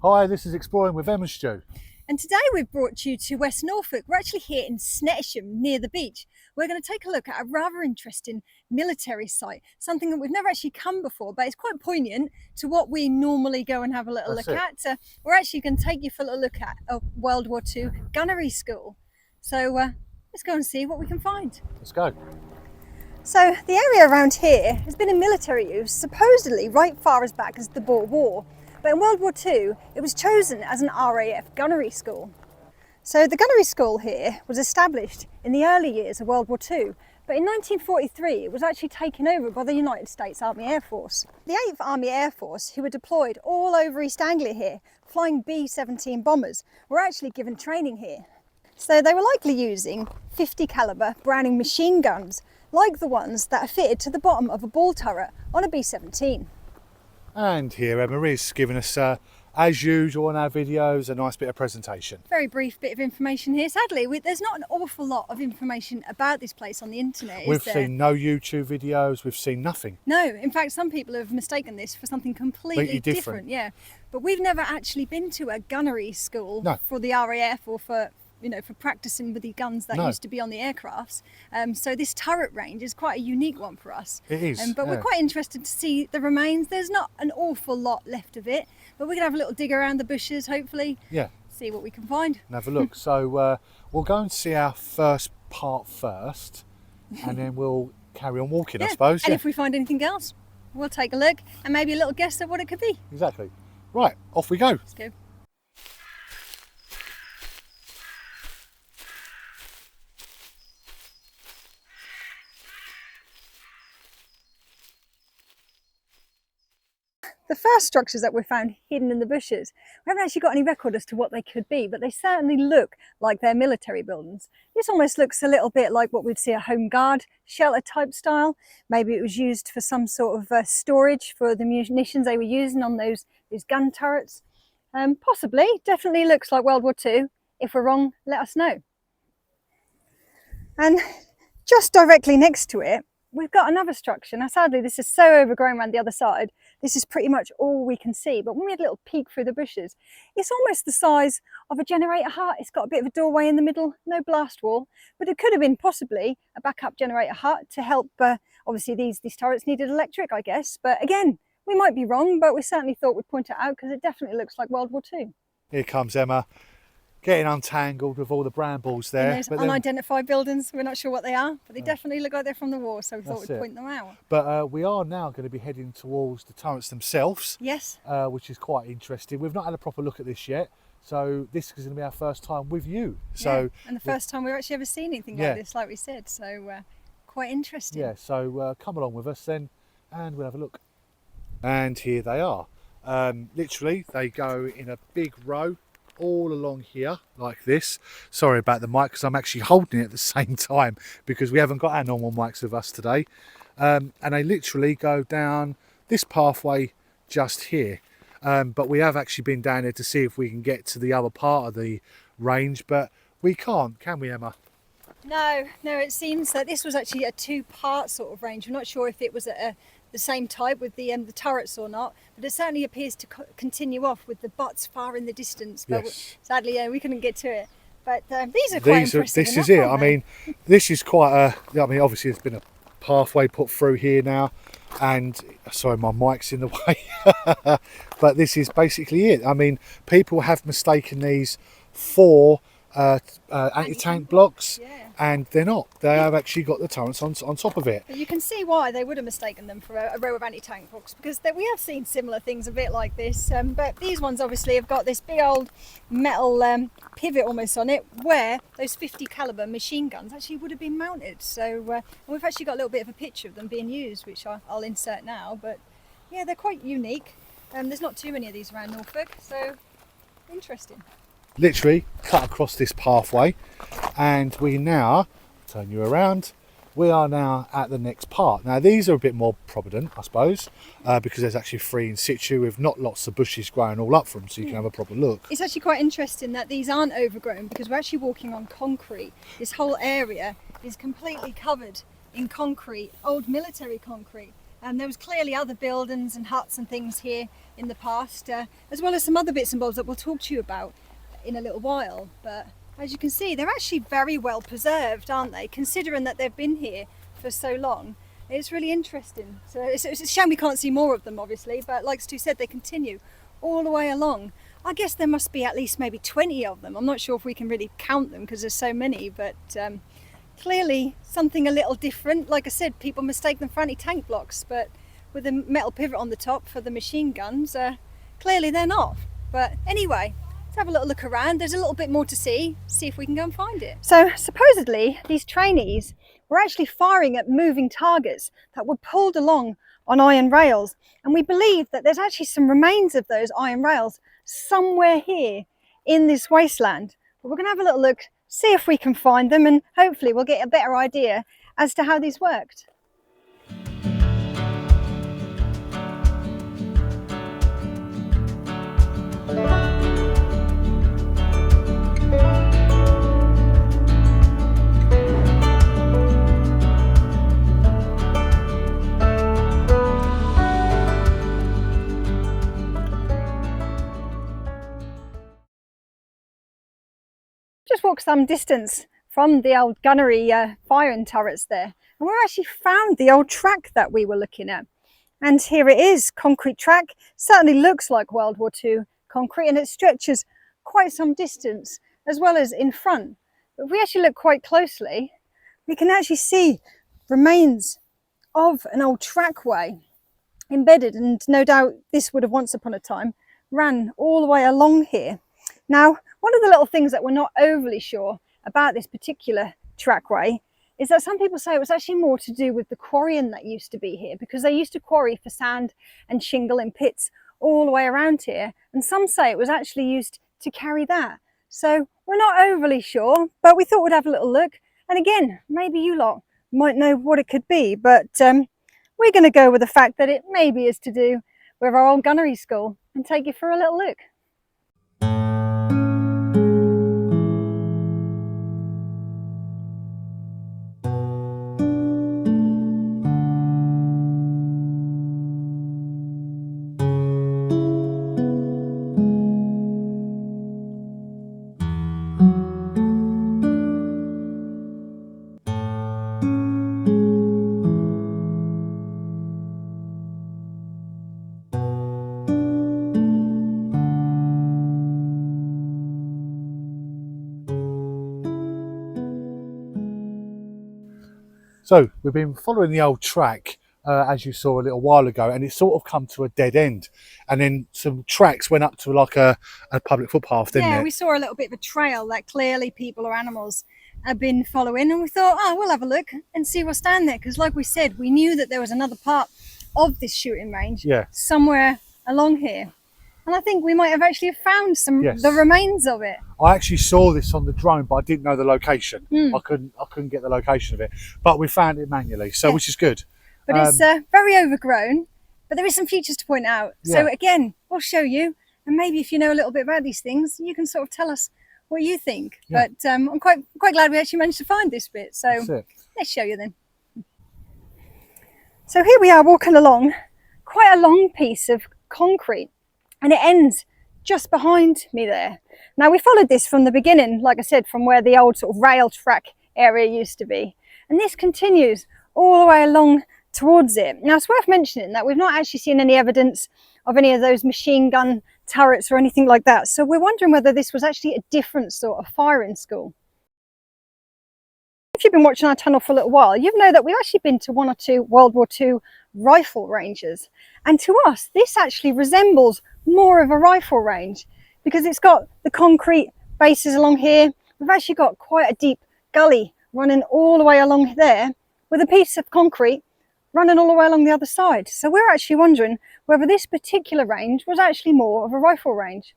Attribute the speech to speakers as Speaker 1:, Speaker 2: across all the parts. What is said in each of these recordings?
Speaker 1: Hi, this is Exploring with Em and Stu.
Speaker 2: And today we've brought you to West Norfolk. We're actually here in Snettisham near the beach. We're going to take a look at a rather interesting military site, something that we've never actually come before, but it's quite poignant to what we normally go and have a little look at. We're actually going to take you for a little look at a World War II gunnery school. So let's go and see what we can find.
Speaker 1: Let's go.
Speaker 2: So the area around here has been in military use supposedly right far as back as the Boer War. But in World War II, it was chosen as an RAF gunnery school. So the gunnery school here was established in the early years of World War II, but in 1943 it was actually taken over by the United States Army Air Force. The 8th Army Air Force, who were deployed all over East Anglia here, flying B17 bombers, were actually given training here. So they were likely using 50 calibre Browning machine guns, like the ones that are fitted to the bottom of a ball turret on a B17.
Speaker 1: And here Emma is giving us, as usual on our videos, a nice bit of presentation.
Speaker 2: Very brief bit of information here. Sadly, there's not an awful lot of information about this place on the internet.
Speaker 1: We've seen no YouTube videos, we've seen nothing.
Speaker 2: No, in fact, some people have mistaken this for something completely different. Yeah, but we've never actually been to a gunnery school for the RAF or for practicing with the guns that used to be on the aircrafts. So this turret range is quite a unique one for us.
Speaker 1: It is.
Speaker 2: But we're quite interested to see the remains. There's not an awful lot left of it, but we can have a little dig around the bushes, hopefully. Yeah. See what we can find.
Speaker 1: And have a look. So we'll go and see our first part first, and then we'll carry on walking, I suppose.
Speaker 2: And if we find anything else, we'll take a look and maybe a little guess at what it could be.
Speaker 1: Exactly. Right, off we go.
Speaker 2: Let's go. The first structures that we found hidden in the bushes, we haven't actually got any record as to what they could be, but they certainly look like they're military buildings. This almost looks a little bit like what we'd see a home guard shelter type style. Maybe it was used for some sort of storage for the munitions they were using on those gun turrets. Possibly, definitely looks like World War II. If we're wrong, let us know. And just directly next to it, we've got another structure. Now sadly this is so overgrown around the other side, this is pretty much all we can see, but when we had a little peek through the bushes, it's almost the size of a generator hut. It's got a bit of a doorway in the middle, no blast wall, but it could have been possibly a backup generator hut to help, obviously these turrets needed electric, I guess, but again, we might be wrong, but we certainly thought we'd point it out because it definitely looks like World War II.
Speaker 1: Here comes Emma, getting untangled with all the brambles there.
Speaker 2: And those unidentified buildings, we're not sure what they are, but they definitely look like they're from the war, so we thought we'd point them out.
Speaker 1: But we are now going to be heading towards the turrets themselves.
Speaker 2: Yes.
Speaker 1: Which is quite interesting. We've not had a proper look at this yet, so this is going to be our first time with you. So
Speaker 2: and the first time we've actually ever seen anything like this, like we said, so quite interesting.
Speaker 1: Yeah, so come along with us then, and we'll have a look. And here they are. Literally, they go in a big row all along here like this. Sorry about the mic because I'm actually holding it at the same time because we haven't got our normal mics with us today, and they literally go down this pathway just here, but we have actually been down there to see if we can get to the other part of the range, but we can't, can we, Emma?
Speaker 2: No, it seems that this was actually a two-part sort of range. We're not sure if it was the same type with the turrets or not, but it certainly appears to continue off with the butts far in the distance, but sadly we couldn't get to it. But these are quite interesting.
Speaker 1: This is it. I mean, this is quite a, I mean, obviously there's been a pathway put through here now, and sorry, my mic's in the way, but this is basically it. I mean, people have mistaken these for anti-tank blocks, and they're not. They have actually got the turrets on top of it.
Speaker 2: But you can see why they would have mistaken them for a row of anti-tank blocks, because we have seen similar things a bit like this, but these ones obviously have got this big old metal pivot almost on it where those 50 calibre machine guns actually would have been mounted. So we've actually got a little bit of a picture of them being used, which I'll insert now, but yeah, they're quite unique. There's not too many of these around Norfolk, so interesting.
Speaker 1: Literally cut across this pathway, and we now turn you around. We are now at the next part. Now these are a bit more prominent, I suppose, because there's actually three in situ with not lots of bushes growing all up from, so you can have a proper look.
Speaker 2: It's actually quite interesting that these aren't overgrown because we're actually walking on concrete. This whole area is completely covered in concrete, old military concrete. There was clearly other buildings and huts and things here in the past, as well as some other bits and bobs that we'll talk to you about in a little while. But as you can see, they're actually very well preserved, aren't they? Considering that they've been here for so long, it's really interesting. So it's a shame we can't see more of them, obviously, but like Stu said, they continue all the way along. I guess there must be at least maybe 20 of them. I'm not sure if we can really count them because there's so many, but clearly something a little different. Like I said, people mistake them for anti-tank blocks, but with a metal pivot on the top for the machine guns, clearly they're not. But anyway, let's have a little look around. There's a little bit more to see if we can go and find it. So supposedly these trainees were actually firing at moving targets that were pulled along on iron rails, and we believe that there's actually some remains of those iron rails somewhere here in this wasteland. But we're going to have a little look, see if we can find them, and hopefully we'll get a better idea as to how these worked. Just walked some distance from the old gunnery firing turrets there, and we actually found the old track that we were looking at. And here it is, concrete track. Certainly looks like World War II concrete, and it stretches quite some distance as well as in front. But if we actually look quite closely, we can actually see remains of an old trackway embedded, and no doubt this would have once upon a time ran all the way along here. Now, one of the little things that we're not overly sure about this particular trackway is that some people say it was actually more to do with the quarrying that used to be here, because they used to quarry for sand and shingle in pits all the way around here, and some say it was actually used to carry that. So we're not overly sure, but we thought we'd have a little look, and again, maybe you lot might know what it could be, but we're going to go with the fact that it maybe is to do with our old gunnery school and take you for a little look.
Speaker 1: So we've been following the old track, as you saw a little while ago, and it sort of come to a dead end, and then some tracks went up to like a public footpath, didn't it?
Speaker 2: Yeah, we saw a little bit of a trail that clearly people or animals have been following, and we thought, oh, we'll have a look and see what's down there, because like we said, we knew that there was another part of this shooting range somewhere along here. And I think we might have actually found some the remains of it.
Speaker 1: I actually saw this on the drone, but I didn't know the location. I couldn't get the location of it, but we found it manually, so which is good.
Speaker 2: But it's very overgrown, but there is some features to point out. So again, we'll show you, and maybe if you know a little bit about these things, you can sort of tell us what you think. But I'm quite glad we actually managed to find this bit. So let's show you then. So here we are walking along quite a long piece of concrete, and it ends just behind me there. Now, we followed this from the beginning, like I said, from where the old sort of rail track area used to be, and this continues all the way along towards it. Now, it's worth mentioning that we've not actually seen any evidence of any of those machine gun turrets or anything like that, so we're wondering whether this was actually a different sort of firing school. If you've been watching our channel for a little while, you know that we've actually been to one or two World War II rifle ranges, and to us this actually resembles more of a rifle range because it's got the concrete bases along here. We've actually got quite a deep gully running all the way along there with a piece of concrete running all the way along the other side. So we're actually wondering whether this particular range was actually more of a rifle range.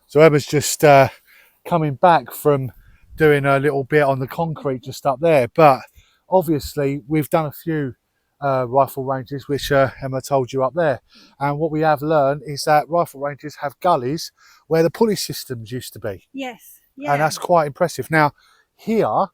Speaker 1: So Emma's just coming back from doing a little bit on the concrete just up there, but obviously we've done a few rifle ranges, which Emma told you up there, and what we have learned is that rifle ranges have gullies where the pulley systems used to be.
Speaker 2: Yes,
Speaker 1: and that's quite impressive. Now here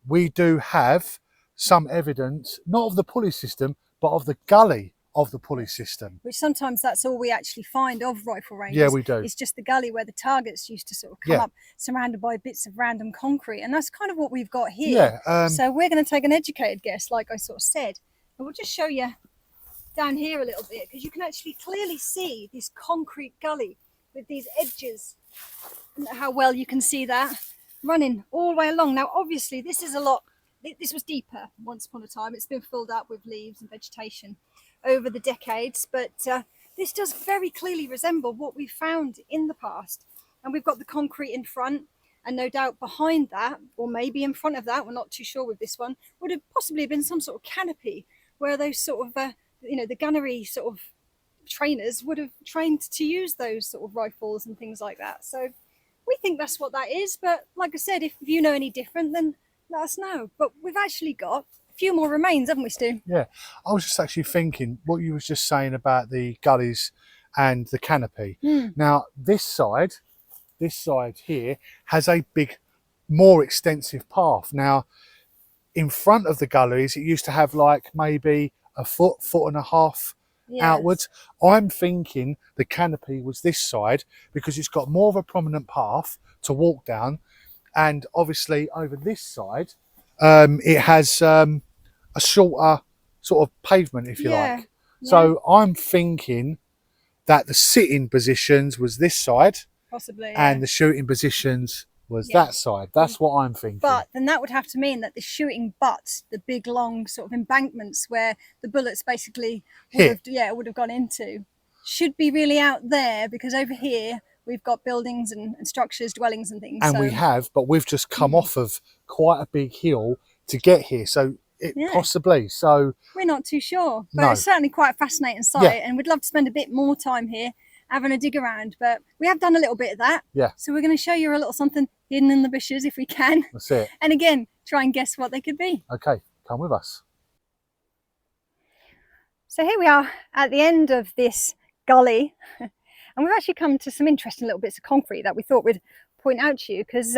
Speaker 1: we do have some evidence, not of the pulley system, but of the gully of the pulley system.
Speaker 2: Which sometimes that's all we actually find of rifle ranges.
Speaker 1: Yeah, we do.
Speaker 2: It's just the gully where the targets used to sort of come up, surrounded by bits of random concrete. And that's kind of what we've got here.
Speaker 1: Yeah.
Speaker 2: So we're going to take an educated guess, like I sort of said. And we'll just show you down here a little bit, because you can actually clearly see this concrete gully with these edges. And how well you can see that running all the way along. Now, obviously, this is a lot. This was deeper once upon a time. It's been filled up with leaves and vegetation over the decades, but this does very clearly resemble what we found in the past. And we've got the concrete in front, and no doubt behind that, or maybe in front of that, we're not too sure with this one, would have possibly been some sort of canopy where those sort of the gunnery sort of trainers would have trained to use those sort of rifles and things like that. So we think that's what that is, but like I said, if you know any different, then let us know. But we've actually got a few more remains, haven't we, Stu?
Speaker 1: Yeah, I was just actually thinking what you was just saying about the gullies and the canopy. Now this side here has a big, more extensive path. Now in front of the gullies it used to have like maybe a foot and a half outwards. I'm thinking the canopy was this side because it's got more of a prominent path to walk down, and obviously over this side it has a shorter sort of pavement, if you like. So I'm thinking that the sitting positions was this side,
Speaker 2: possibly,
Speaker 1: and the shooting positions was that side. That's what I'm thinking.
Speaker 2: But then that would have to mean that the shooting butts, the big long sort of embankments where the bullets basically would have gone into, should be really out there, because over here we've got buildings and structures, dwellings and things.
Speaker 1: And we have, but we've just come off of quite a big hill to get here. So it possibly, so
Speaker 2: we're not too sure, but it's certainly quite a fascinating site, and we'd love to spend a bit more time here having a dig around, but we have done a little bit of that. So we're going to show you a little something hidden in the bushes if we can.
Speaker 1: That's it.
Speaker 2: And again, try and guess what they could be.
Speaker 1: Okay, come with us.
Speaker 2: So here we are at the end of this gully, and we've actually come to some interesting little bits of concrete that we thought we'd point out to you, because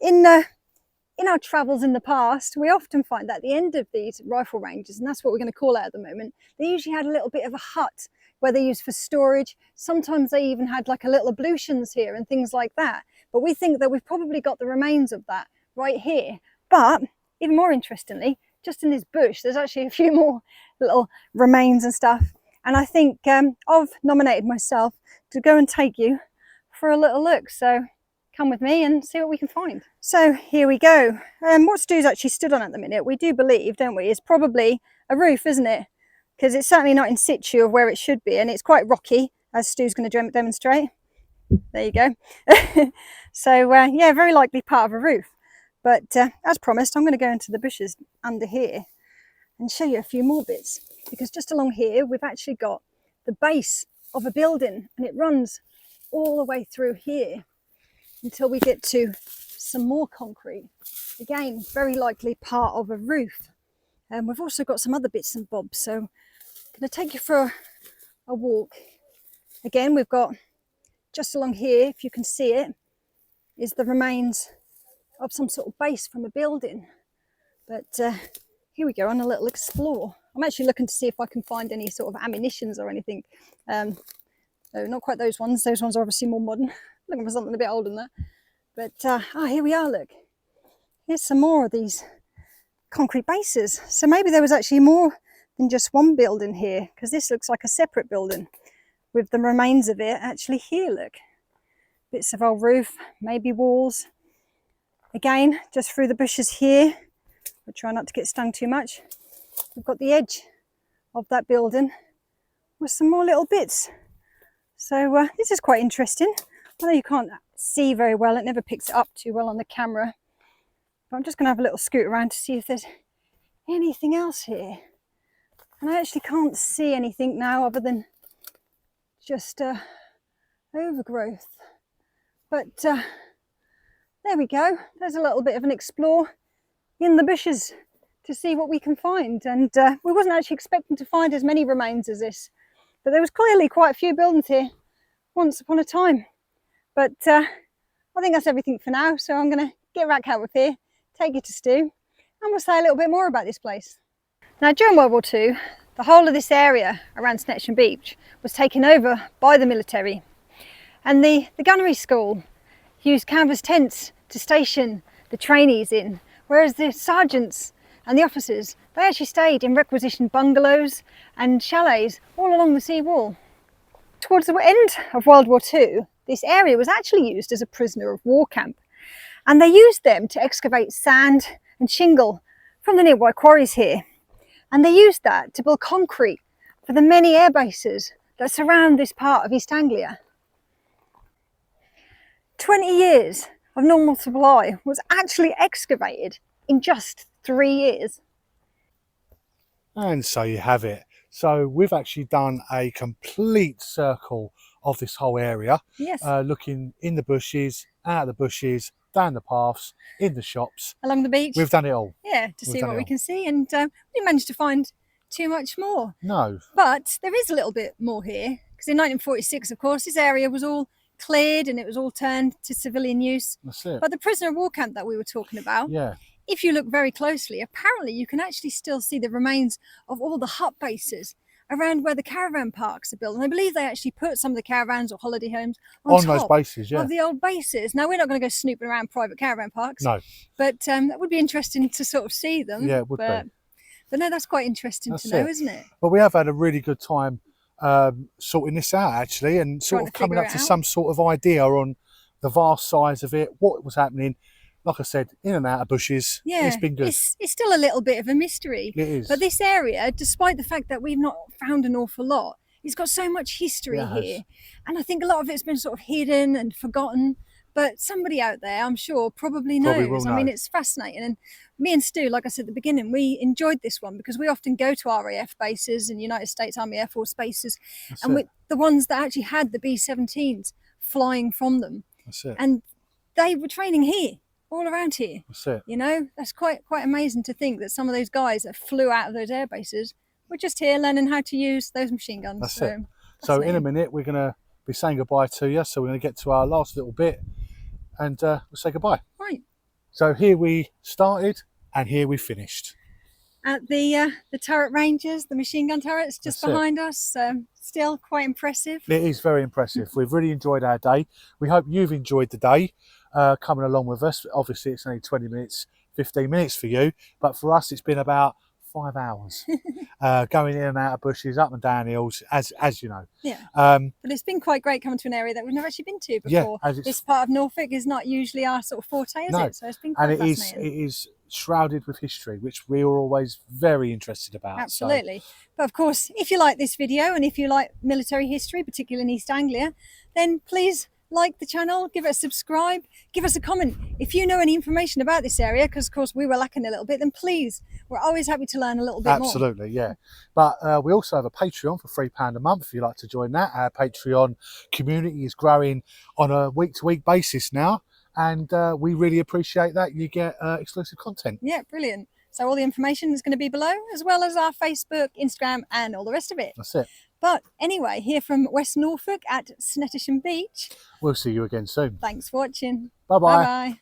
Speaker 2: in our travels in the past, we often find that at the end of these rifle ranges, and that's what we're going to call it at the moment, they usually had a little bit of a hut where they used for storage. Sometimes they even had like a little ablutions here and things like that. But we think that we've probably got the remains of that right here. But even more interestingly, just in this bush, there's actually a few more little remains and stuff. And I think I've nominated myself to go and take you for a little look. So come with me and see what we can find. So here we go. What Stu's actually stood on at the minute, we do believe, don't we, is probably a roof, isn't it? Because it's certainly not in situ of where it should be, and it's quite rocky, as Stu's going to demonstrate. There you go. So yeah, very likely part of a roof. But as promised, I'm going to go into the bushes under here and show you a few more bits, because just along here we've actually got the base of a building, and it runs all the way through here until we get to some more concrete. Again, very likely part of a roof. And we've also got some other bits and bobs, so I'm going to take you for a walk. Again, we've got just along here, if you can see it, is the remains of some sort of base from a building. But here we go on a little explore. I'm actually looking to see if I can find any sort of ammunitions or anything. No, not quite those ones. Those ones are obviously more modern. Looking for something a bit older than that. But here we are, look. Here's some more of these concrete bases. So maybe there was actually more than just one building here, because this looks like a separate building with the remains of it actually here, look. Bits of old roof, maybe walls. Again, just through the bushes here. We'll try not to get stung too much. We've got the edge of that building with some more little bits. So this is quite interesting. Although you can't see very well, it never picks it up too well on the camera. But I'm just going to have a little scoot around to see if there's anything else here. And I actually can't see anything now other than just overgrowth. But there we go. There's a little bit of an explore in the bushes to see what we can find. And we wasn't actually expecting to find as many remains as this. But there was clearly quite a few buildings here once upon a time. But I think that's everything for now. So I'm going to get back out of here, take you to Stu, and we'll say a little bit more about this place. Now, during World War II, the whole of this area around Snettisham Beach was taken over by the military. And the gunnery school used canvas tents to station the trainees in, whereas the sergeants and the officers, they actually stayed in requisitioned bungalows and chalets all along the sea wall. Towards the end of World War II, this area was actually used as a prisoner of war camp, and they used them to excavate sand and shingle from the nearby quarries here. And they used that to build concrete for the many air bases that surround this part of East Anglia. 20 years of normal supply was actually excavated in just 3 years.
Speaker 1: And so you have it. So we've actually done a complete circle of this whole area.
Speaker 2: Yes.
Speaker 1: Looking in the bushes, out of the bushes, down the paths, in the shops.
Speaker 2: Along the beach.
Speaker 1: We've done it all.
Speaker 2: Yeah, to see what we can see, and we managed to find too much more.
Speaker 1: No.
Speaker 2: But there is a little bit more here, because in 1946, of course, this area was all cleared and it was all turned to civilian use.
Speaker 1: That's it.
Speaker 2: But the prisoner of war camp that we were talking about,
Speaker 1: Yeah.
Speaker 2: if you look very closely, apparently you can actually still see the remains of all the hut bases around where the caravan parks are built. And I believe they actually put some of the caravans or holiday homes on
Speaker 1: those
Speaker 2: top
Speaker 1: bases, yeah.
Speaker 2: of the old bases. Now, we're not going to go snooping around private caravan parks.
Speaker 1: No.
Speaker 2: But that would be interesting to sort of see them.
Speaker 1: Yeah, it would be.
Speaker 2: But no, that's quite interesting to know, isn't it?
Speaker 1: But we have had a really good time sorting this out, actually, and sort of coming up to some sort of idea on the vast size of it, what was happening. Like I said, in and out of bushes.
Speaker 2: Yeah,
Speaker 1: it's been good.
Speaker 2: It's still a little bit of a mystery.
Speaker 1: It is.
Speaker 2: But this area, despite the fact that we've not found an awful lot, it's got so much history here. And I think a lot of it's been sort of hidden and forgotten. But somebody out there, I'm sure, probably knows. I mean, it's fascinating. And me and Stu, like I said at the beginning, we enjoyed this one because we often go to RAF bases and United States Army Air Force bases. With the ones that actually had the B-17s flying from them.
Speaker 1: That's it.
Speaker 2: And they were training here. All around here.
Speaker 1: That's it.
Speaker 2: You know, that's quite amazing to think that some of those guys that flew out of those air bases were just here learning how to use those machine guns.
Speaker 1: That's it. So in a minute we're going to be saying goodbye to you. So we're going to get to our last little bit and we'll say goodbye.
Speaker 2: Right.
Speaker 1: So here we started and here we finished.
Speaker 2: At the turret ranges, the machine gun turrets just behind us. Still quite impressive.
Speaker 1: It is very impressive. We've really enjoyed our day. We hope you've enjoyed the day. Coming along with us. Obviously it's only 20 minutes, 15 minutes for you, but for us it's been about 5 hours going in and out of bushes, up and down hills, as you know.
Speaker 2: Yeah. But it's been quite great coming to an area that we've never actually been to before.
Speaker 1: Yeah,
Speaker 2: this part of Norfolk is not usually our sort of forte, is it? So it's been quite fascinating.
Speaker 1: It is shrouded with history, which we are always very interested about.
Speaker 2: Absolutely. But of course, if you like this video and if you like military history, particularly in East Anglia, then please like the channel, give it a subscribe, give us a comment. If you know any information about this area, because of course we were lacking a little bit, then please, we're always happy to learn a little bit more.
Speaker 1: Absolutely, yeah. But we also have a Patreon for £3 a month if you'd like to join that. Our Patreon community is growing on a week-to-week basis now, and we really appreciate that. You get exclusive content.
Speaker 2: Yeah, brilliant. So all the information is going to be below, as well as our Facebook, Instagram, and all the rest of it.
Speaker 1: That's it.
Speaker 2: But anyway, here from West Norfolk at Snettisham Beach.
Speaker 1: We'll see you again soon.
Speaker 2: Thanks for watching.
Speaker 1: Bye-bye.
Speaker 2: Bye-bye.